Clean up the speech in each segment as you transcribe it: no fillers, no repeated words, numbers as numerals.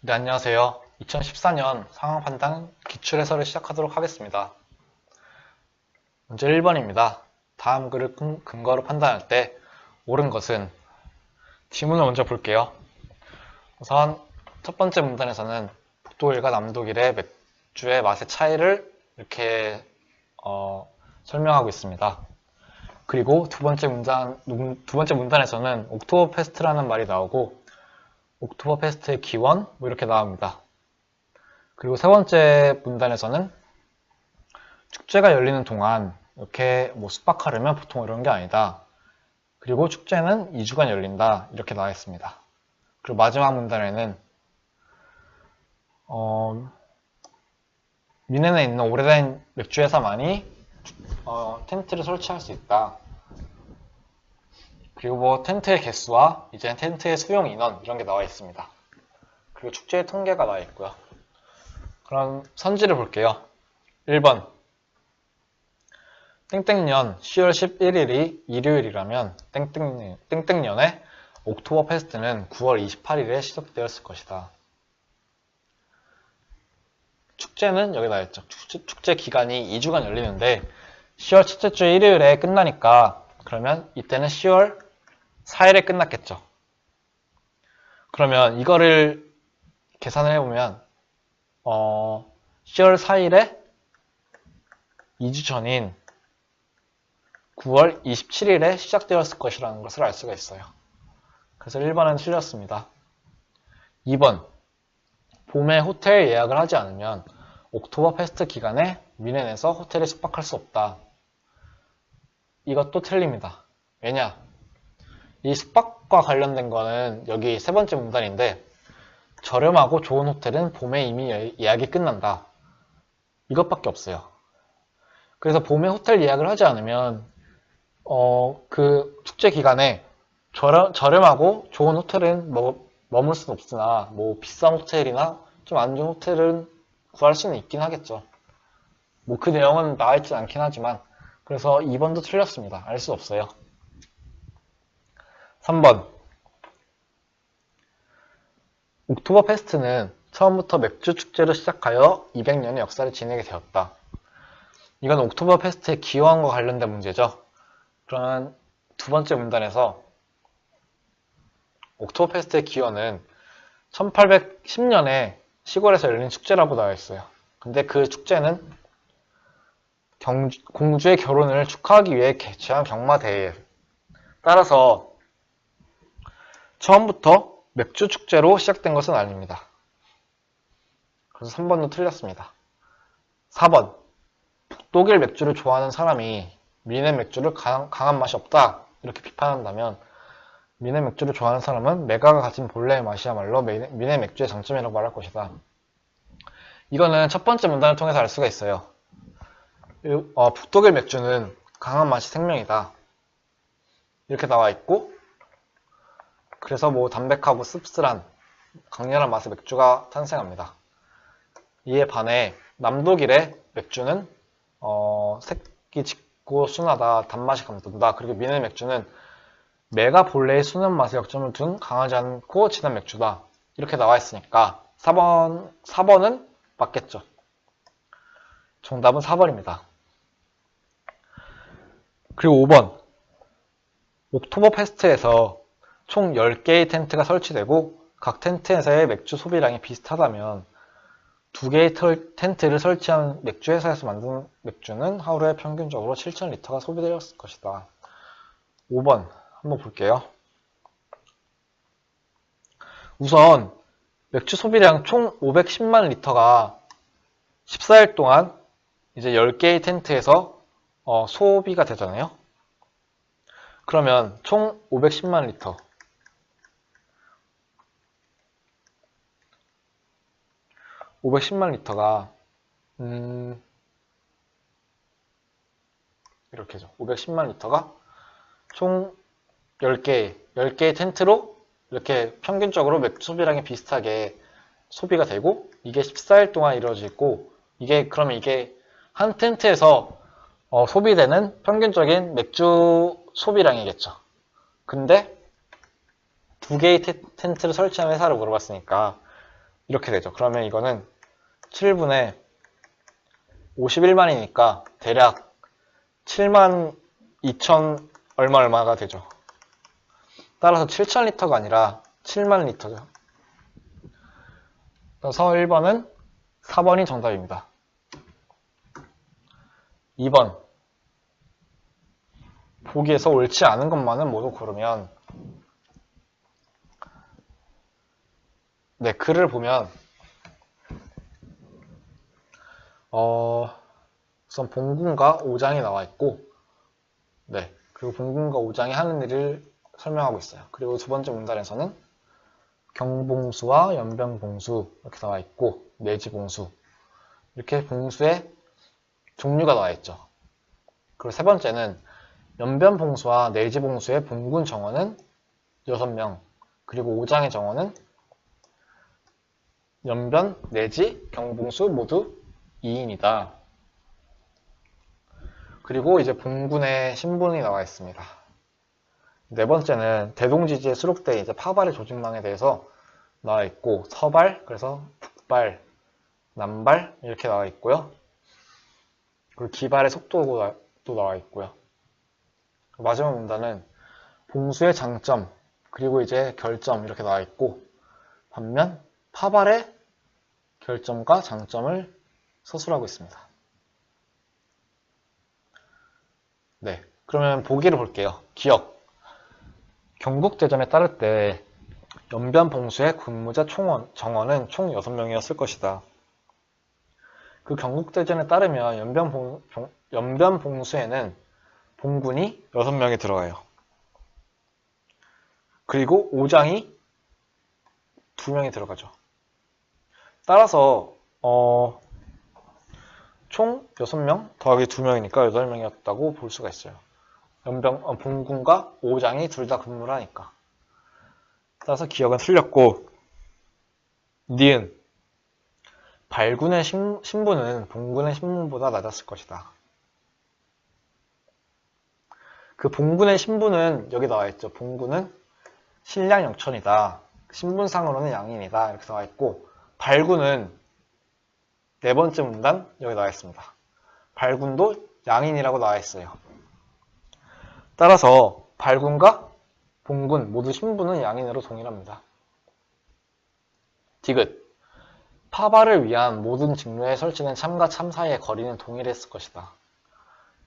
네, 안녕하세요. 2014년 상황 판단 기출 해설을 시작하도록 하겠습니다. 문제 1번입니다. 다음 글을 근거로 판단할 때 옳은 것은 지문을 먼저 볼게요. 우선 첫 번째 문단에서는 북독일과 남독일의 맥주의 맛의 차이를 이렇게 설명하고 있습니다. 그리고 두 번째 문단에서는 옥토버페스트라는 말이 나오고 옥토버페스트의 기원 이렇게 나옵니다. 그리고 세 번째 문단에서는 축제가 열리는 동안 이렇게 숙박하려면 보통 이런 게 아니다. 그리고 축제는 2주간 열린다. 이렇게 나와 있습니다. 그리고 마지막 문단에는 미넨에 있는 오래된 맥주 회사만이 텐트를 설치할 수 있다. 그리고 텐트의 개수와 이제 텐트의 수용 인원 이런 게 나와 있습니다. 그리고 축제의 통계가 나와 있고요. 그럼 선지를 볼게요. 1번 땡땡년 10월 11일이 일요일이라면 땡땡년의 옥토버 페스트는 9월 28일에 시작되었을 것이다. 축제는 여기 나와있죠. 축제 기간이 2주간 열리는데 10월 첫째 주 일요일에 끝나니까 그러면 이때는 10월 4일에 끝났겠죠. 그러면 이거를 계산을 해보면 10월 4일에 2주 전인 9월 27일에 시작되었을 것이라는 것을 알 수가 있어요. 그래서 1번은 틀렸습니다. 2번 봄에 호텔 예약을 하지 않으면 옥토버 페스트 기간에 미넨에서 호텔에 숙박할 수 없다. 이것도 틀립니다. 왜냐? 이 숙박과 관련된 거는 여기 세 번째 문단인데 저렴하고 좋은 호텔은 봄에 이미 예약이 끝난다. 이것밖에 없어요. 그래서 봄에 호텔 예약을 하지 않으면 그 축제 기간에 저렴하고 좋은 호텔은 머물 수는 없으나 비싼 호텔이나 좀 안 좋은 호텔은 구할 수는 있긴 하겠죠. 그 내용은 나와있진 않긴 하지만 그래서 2번도 틀렸습니다. 알 수 없어요. 3번 옥토버 페스트는 처음부터 맥주 축제로 시작하여 200년의 역사를 지니게 되었다. 이건 옥토버 페스트의 기원과 관련된 문제죠. 그러면 두 번째 문단에서 옥토버 페스트의 기원은 1810년에 시골에서 열린 축제라고 나와 있어요. 근데 그 축제는 공주의 결혼을 축하하기 위해 개최한 경마대회. 따라서 처음부터 맥주 축제로 시작된 것은 아닙니다. 그래서 3번도 틀렸습니다. 4번 북독일 맥주를 좋아하는 사람이 미넨 맥주를 강한 맛이 없다 이렇게 비판한다면 미넨 맥주를 좋아하는 사람은 메가가 가진 본래의 맛이야말로 미넨 맥주의 장점이라고 말할 것이다. 이거는 첫 번째 문단을 통해서 알 수가 있어요. 북독일 맥주는 강한 맛이 생명이다. 이렇게 나와 있고 그래서 담백하고 씁쓸한 강렬한 맛의 맥주가 탄생합니다. 이에 반해 남독일의 맥주는 색이 짙고 순하다, 단맛이 감돈다. 그리고 미넨 맥주는 메가 본래의 순한 맛에 역점을 둔 강하지 않고 진한 맥주다. 이렇게 나와 있으니까 4번은 맞겠죠. 정답은 4번입니다. 그리고 5번 옥토버 페스트에서 총 10개의 텐트가 설치되고 각 텐트에서의 맥주 소비량이 비슷하다면 2개의 텐트를 설치한 맥주 회사에서 만든 맥주는 하루에 평균적으로 7,000리터가 소비되었을 것이다. 5번 한번 볼게요. 우선 맥주 소비량 총 510만 리터가 14일 동안 이제 10개의 텐트에서 소비가 되잖아요. 그러면 총 510만 리터 510만 리터가 이렇게죠. 510만 리터가 총 10개의 텐트로 이렇게 평균적으로 맥주 소비량이 비슷하게 소비가 되고 이게 14일 동안 이루어지고 그러면 이게 한 텐트에서 소비되는 평균적인 맥주 소비량이겠죠. 근데 2개의 텐트를 설치한 회사를 물어봤으니까 이렇게 되죠. 그러면 이거는 7분의 51만이니까 대략 7만 2천 얼마가 되죠. 따라서 7,000리터가 아니라 7만 리터죠. 그래서 1번은 4번이 정답입니다. 2번. 보기에서 옳지 않은 것만은 모두 고르면, 네, 글을 보면 우선 봉군과 오장이 나와 있고, 네, 그리고 봉군과 오장이 하는 일을 설명하고 있어요. 그리고 두 번째 문단에서는 경봉수와 연병봉수 이렇게 나와 있고, 내지봉수 이렇게 봉수의 종류가 나와 있죠. 그리고 세 번째는 연변봉수와 내지봉수의 봉군 정원은 6명, 그리고 오장의 정원은 연변, 내지, 경봉수 모두 2인이다. 그리고 이제 봉군의 신분이 나와 있습니다. 네 번째는 대동지지에 수록된 이제 파발의 조직망에 대해서 나와 있고, 서발, 그래서 북발, 남발 이렇게 나와 있고요. 그리고 기발의 속도도 나와 있고요. 마지막 문단은 봉수의 장점, 그리고 이제 결점 이렇게 나와 있고, 반면 파발의 결점과 장점을 서술하고 있습니다. 네, 그러면 보기를 볼게요. 기억. 경국대전에 따를 때 연변봉수의 군무자 정원은 총 6명이었을 것이다. 그 경국대전에 따르면 연변봉수에는 봉군이 6명이 들어가요. 그리고 오장이 2명이 들어가죠. 따라서 총 6명 더하기 2명이니까 8명이었다고 볼 수가 있어요. 봉군과 오장이 둘 다 근무를 하니까. 따라서 기억은 틀렸고, 니은. 발군의 신분은 봉군의 신분보다 낮았을 것이다. 그 봉군의 신분은 여기 나와 있죠. 봉군은 신량 영천이다. 신분상으로는 양인이다. 이렇게 나와 있고, 발군은 네 번째 문단 여기 나와 있습니다. 발군도 양인이라고 나와 있어요. 따라서 발군과 봉군 모두 신분은 양인으로 동일합니다. 디귿. 파발을 위한 모든 직무에 설치된 참과 참 사이의 거리는 동일했을 것이다.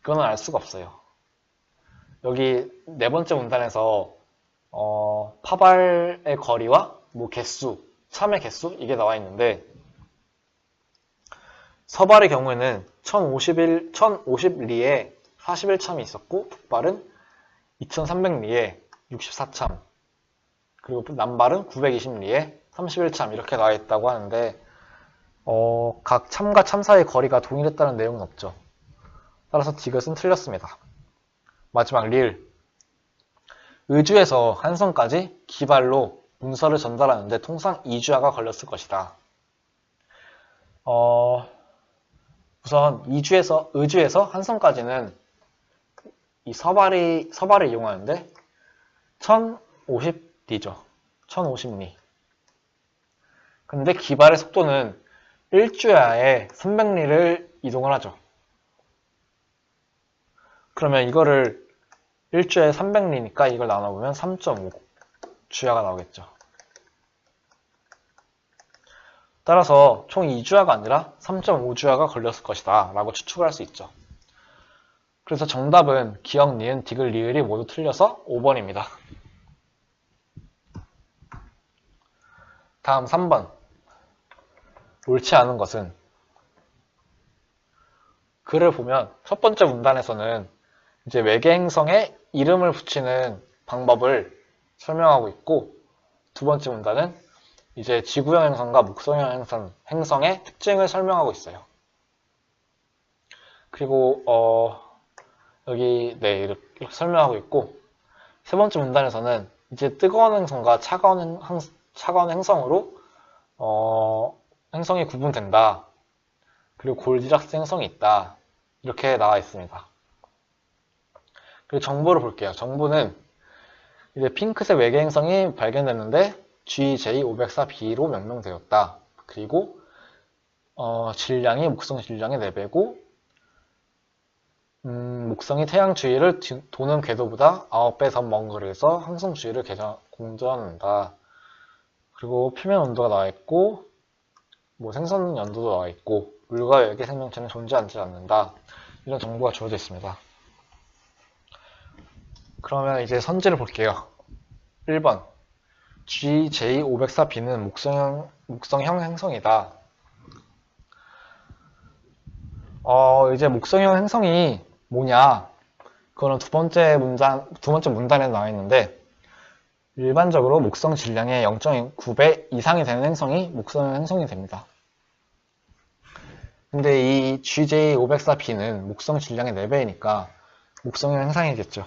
그거는 알 수가 없어요. 여기 네 번째 문단에서 파발의 거리와 뭐 개수, 참의 개수 이게 나와 있는데, 서발의 경우에는 1050리에 41참이 있었고, 북발은 2300리에 64참, 그리고 남발은 920리에 31참 이렇게 나와 있다고 하는데, 각 참과 참 사이의 거리가 동일했다는 내용은 없죠. 따라서 디귿은 틀렸습니다. 마지막 리을. 의주에서 한성까지 기발로 문서를 전달하는데 통상 2주야가 걸렸을 것이다. 우선 의주에서 한성까지는 이 서발을 이용하는데 1050리죠. 1050리. 근데 기발의 속도는 1주야에 300리를 이동을 하죠. 그러면 이거를 1주야에 300리니까 이걸 나눠보면 3.5주야가 나오겠죠. 따라서 총 2주야가 아니라 3.5주야가 걸렸을 것이다 라고 추측을 할 수 있죠. 그래서 정답은 기억, 니은, 디귿, 리을이 모두 틀려서 5번입니다. 다음 3번. 옳지 않은 것은, 글을 보면 첫 번째 문단에서는 이제 외계 행성에 이름을 붙이는 방법을 설명하고 있고, 두 번째 문단은 이제 지구형 행성과 목성형 행성의 특징을 설명하고 있어요. 그리고 여기 네 이렇게 설명하고 있고, 세 번째 문단에서는 이제 뜨거운 행성과 차가운 행성으로 행성이 구분된다. 그리고 골디락스 행성이 있다. 이렇게 나와 있습니다. 그리고 정보를 볼게요. 정보는 이제 핑크색 외계 행성이 발견됐는데 GJ504b로 명명되었다. 그리고 질량이 목성 질량의 4배고 목성이 태양 주위를 도는 궤도보다 9배 더 먼 거리에서 항성 주위를 공전한다. 그리고 표면 온도가 나와 있고 뭐 생성 연도도 나와 있고 물과 외계 생명체는 존재하지 않는다. 이런 정보가 주어져 있습니다. 그러면 이제 선지를 볼게요. 1번 GJ504b는 목성형 행성이다. 이제 목성형 행성이 뭐냐? 그거는 두 번째 문단에 나와 있는데 일반적으로 목성 질량의 0.9배 이상이 되는 행성이 목성형 행성이 됩니다. 근데 이 GJ504b는 목성 질량의 4배이니까 목성형 행성이겠죠.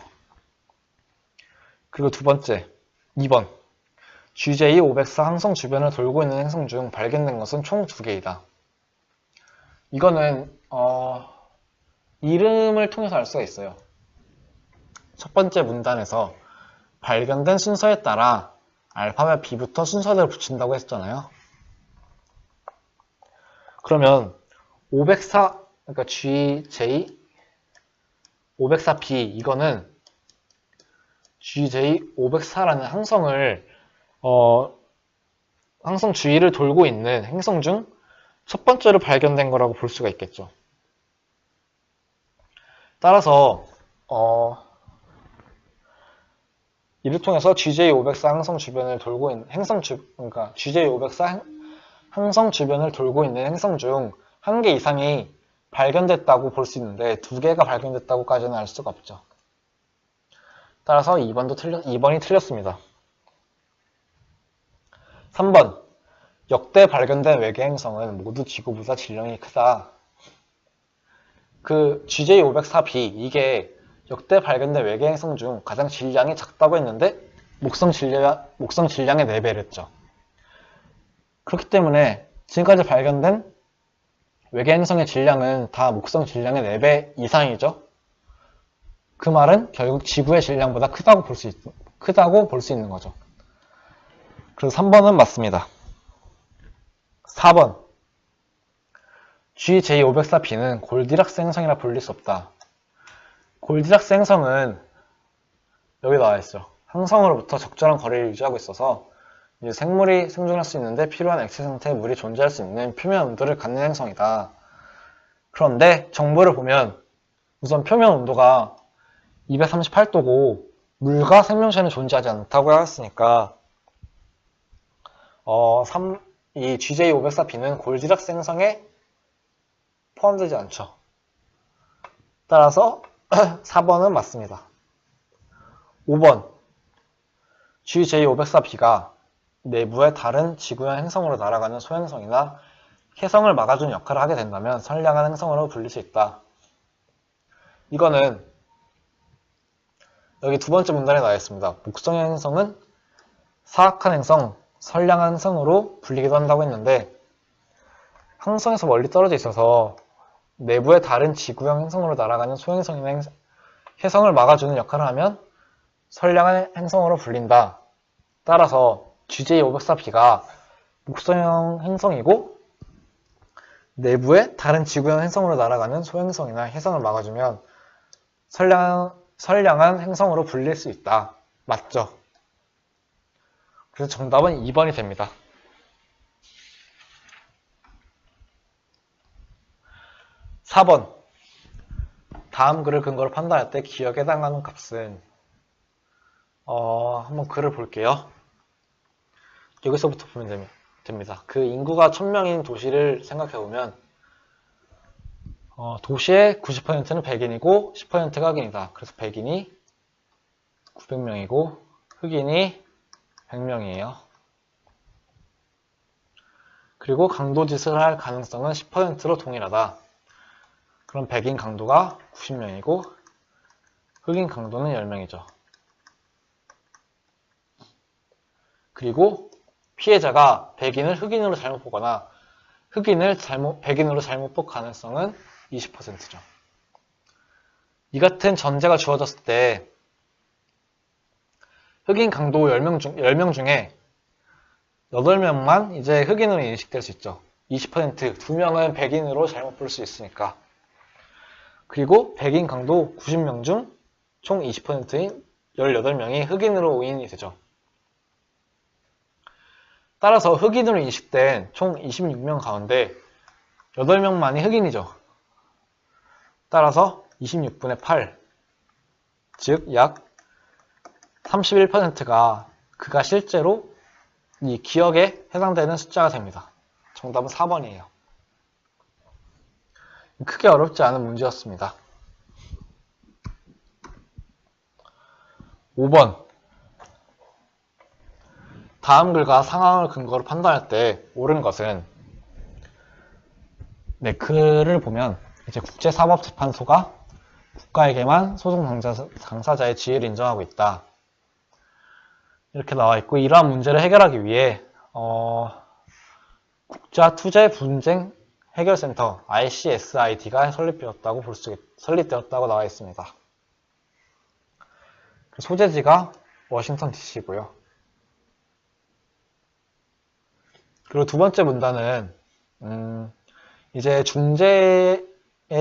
그리고 두 번째, 2번. GJ504 항성 주변을 돌고 있는 행성 중 발견된 것은 총 2개이다. 이거는 이름을 통해서 알 수가 있어요. 첫 번째 문단에서 발견된 순서에 따라 알파벳 B부터 순서대로 붙인다고 했잖아요. 그러면 504, 그러니까 GJ504b 이거는 GJ504라는 항성을 항성 주위를 돌고 있는 행성 중 첫 번째로 발견된 거라고 볼 수가 있겠죠. 따라서 이를 통해서 GJ504 항성 주변을 돌고 있는 그러니까 GJ504 항성 주변을 돌고 있는 행성 중 1개 이상이 발견됐다고 볼 수 있는데 2개가 발견됐다고까지는 알 수가 없죠. 따라서 2번이 틀렸습니다. 3번. 역대 발견된 외계 행성은 모두 지구보다 질량이 크다. 그 GJ504b 이게 역대 발견된 외계 행성 중 가장 질량이 작다고 했는데 목성 질량의 4배를 했죠. 그렇기 때문에 지금까지 발견된 외계 행성의 질량은 다 목성 질량의 4배 이상이죠. 그 말은 결국 지구의 질량보다 크다고 볼 수 있는 거죠. 그래서 3번은 맞습니다. 4번. GJ504b는 골디락스 행성이라 불릴 수 없다. 골디락스 행성은 여기 나와 있죠. 항성으로부터 적절한 거리를 유지하고 있어서 이제 생물이 생존할 수 있는데 필요한 액체 상태의 물이 존재할 수 있는 표면 온도를 갖는 행성이다. 그런데 정보를 보면 우선 표면 온도가 238도고 물과 생명체는 존재하지 않다고 했으니까 이 GJ504b는 골디락스 행성에 포함되지 않죠. 따라서 4번은 맞습니다. 5번. GJ504b가 내부의 다른 지구형 행성으로 날아가는 소행성이나 혜성을 막아주는 역할을 하게 된다면 선량한 행성으로 불릴 수 있다. 이거는 여기 두 번째 문단에 나와 있습니다. 목성형 행성은 사악한 행성, 선량한 행성으로 불리기도 한다고 했는데 항성에서 멀리 떨어져 있어서 내부의 다른 지구형 행성으로 날아가는 소행성이나 혜성을 막아주는 역할을 하면 선량한 행성으로 불린다. 따라서 GJ504b가 목성형 행성이고 내부의 다른 지구형 행성으로 날아가는 소행성이나 혜성을 막아주면 선량한 행성으로 불릴 수 있다. 맞죠? 그래서 정답은 2번이 됩니다. 4번. 다음 글을 근거로 판단할 때 기억에 해당하는 값은 한번 글을 볼게요. 여기서부터 보면 됩니다. 그 인구가 1000명인 도시를 생각해보면 도시의 90%는 백인이고 10%가 흑인이다. 그래서 백인이 900명이고 흑인이 100명이에요. 그리고 강도짓을 할 가능성은 10%로 동일하다. 그럼 백인 강도가 90명이고 흑인 강도는 10명이죠. 그리고 피해자가 백인을 흑인으로 잘못 보거나 흑인을 백인으로 잘못 볼 가능성은 20%죠. 이 같은 전제가 주어졌을 때 흑인 강도 10명 중에 8명만 이제 흑인으로 인식될 수 있죠. 20%, 2명은 백인으로 잘못 볼 수 있으니까. 그리고 백인 강도 90명 중 총 20%인 18명이 흑인으로 오인이 되죠. 따라서 흑인으로 인식된 총 26명 가운데 8명만이 흑인이죠. 따라서 26분의 8, 즉 약 31%가 그가 실제로 이 기억에 해당되는 숫자가 됩니다. 정답은 4번이에요. 크게 어렵지 않은 문제였습니다. 5번. 다음 글과 상황을 근거로 판단할 때 옳은 것은 글을 보면 이제 국제사법재판소가 국가에게만 소송 당사자의 지위를 인정하고 있다. 이렇게 나와 있고, 이러한 문제를 해결하기 위해 국제투쟁분쟁 해결센터 ICSID가 설립되었다고 나와 있습니다. 소재지가 워싱턴 DC고요. 그리고 두 번째 문단은 이제 중재의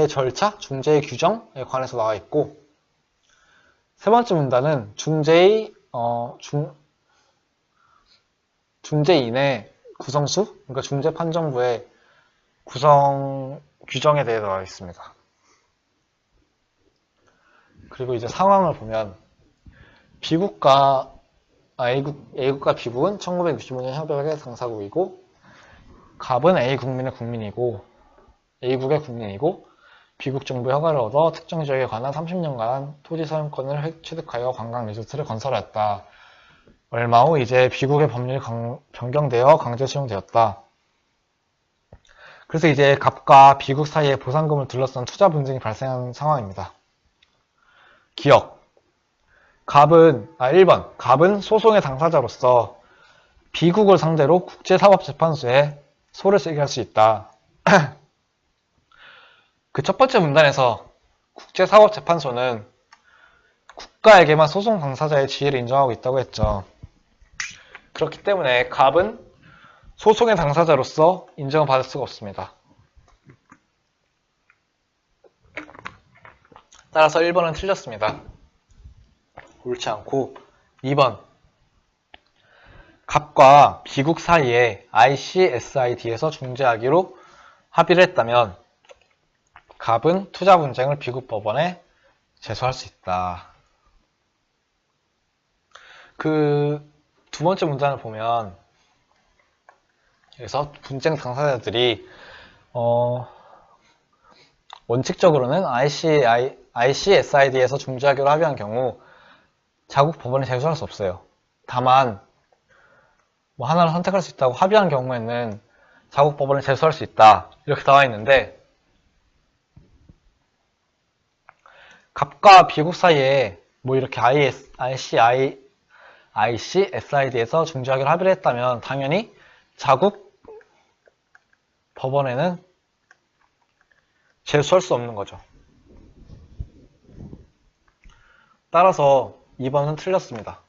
절차, 중재의 규정에 관해서 나와 있고, 세 번째 문단은 중재인의 구성수, 그러니까 중재판정부의 구성 규정에 대해 나와 있습니다. 그리고 이제 상황을 보면 A국과 B국은 1965년 협약의 당사국이고, 갑은 A국민의 국민이고, A국의 국민이고, B국 정부 허가를 얻어 특정 지역에 관한 30년간 토지 사용권을 취득하여 관광 리조트를 건설하였다. 얼마 후 이제 B국의 법률이 변경되어 강제 수용되었다. 그래서 이제 갑과 B국 사이에 보상금을 둘러싼 투자 분쟁이 발생한 상황입니다. 기억. 1번. 갑은 소송의 당사자로서 B국을 상대로 국제사법재판소에 소를 제기할 수 있다. 그 첫 번째 문단에서 국제사법재판소는 국가에게만 소송 당사자의 지위를 인정하고 있다고 했죠. 그렇기 때문에 갑은 소송의 당사자로서 인정을 받을 수가 없습니다. 따라서 1번은 틀렸습니다. 옳지 않고 2번. 갑과 B국 사이에 ICSID에서 중재하기로 합의를 했다면 갑은 투자 분쟁을 B국 법원에 제소할 수 있다. 그 두 번째 문단을 보면 여기서 분쟁 당사자들이 원칙적으로는 ICSID에서 중재하기로 합의한 경우 자국 법원에 제소할 수 없어요. 다만 하나를 선택할 수 있다고 합의한 경우에는 자국 법원에 제소할 수 있다. 이렇게 나와 있는데, 갑과 B국 사이에 이렇게 ICSID에서 중재하기로 합의를 했다면 당연히 자국 법원에는 제소할 수 없는 거죠. 따라서 2번은 틀렸습니다.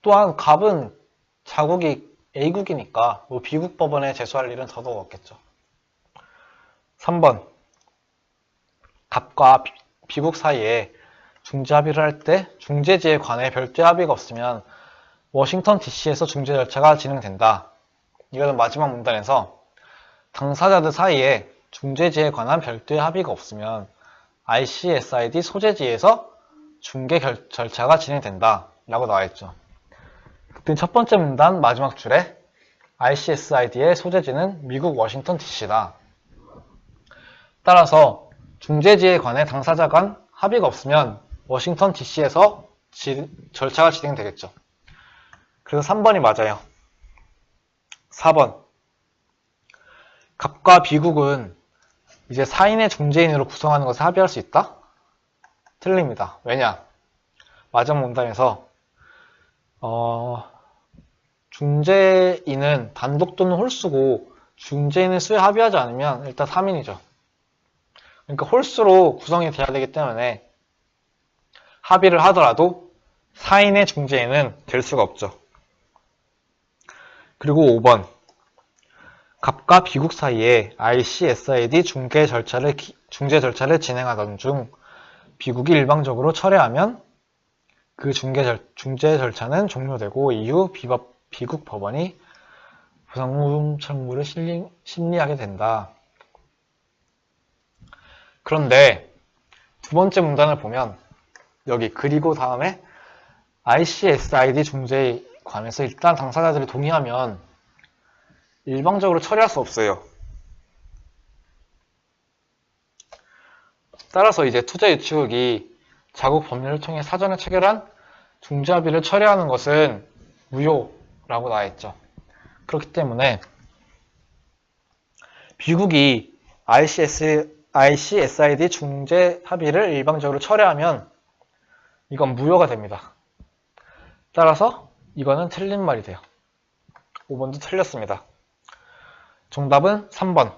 또한 갑은 자국이 A국이니까 B국 법원에 제소할 일은 더더욱 없겠죠. 3번. 갑과 B국 사이에 중재 합의를 할 때 중재지에 관해 별도의 합의가 없으면 워싱턴 DC에서 중재 절차가 진행된다. 이거는 마지막 문단에서 당사자들 사이에 중재지에 관한 별도의 합의가 없으면 ICSID 소재지에서 중개 절차가 진행된다 라고 나와있죠. 그때 첫 번째 문단 마지막 줄에 ICSID의 소재지는 미국 워싱턴 DC다. 따라서 중재지에 관해 당사자 간 합의가 없으면 워싱턴 DC에서 절차가 진행되겠죠. 그래서 3번이 맞아요. 4번. 갑과 B국은 이제 4인의 중재인으로 구성하는 것에 합의할 수 있다? 틀립니다. 왜냐? 마지막 문단에서 중재인은 단독 또는 홀수고 중재인의 수에 합의하지 않으면 일단 3인이죠. 그러니까 홀수로 구성이 돼야 되기 때문에 합의를 하더라도 4인의 중재인은 될 수가 없죠. 그리고 5번. 갑과 비국 사이에 ICSID 중재 절차를 진행하던 중 비국이 일방적으로 철회하면 그 중재 절차는 종료되고 이후 비국 법원이 보상금 청구를 심리하게 된다. 그런데 두 번째 문단을 보면 여기 그리고 다음에 ICSID 중재에 관해서 일단 당사자들이 동의하면 일방적으로 처리할 수 없어요. 따라서 이제 투자유치국이 자국 법률을 통해 사전에 체결한 중재합의를 처리하는 것은 무효라고 나와있죠. 그렇기 때문에 비국이 ICSID 중재 합의를 일방적으로 철회하면 이건 무효가 됩니다. 따라서 이거는 틀린 말이 돼요. 5번도 틀렸습니다. 정답은 3번.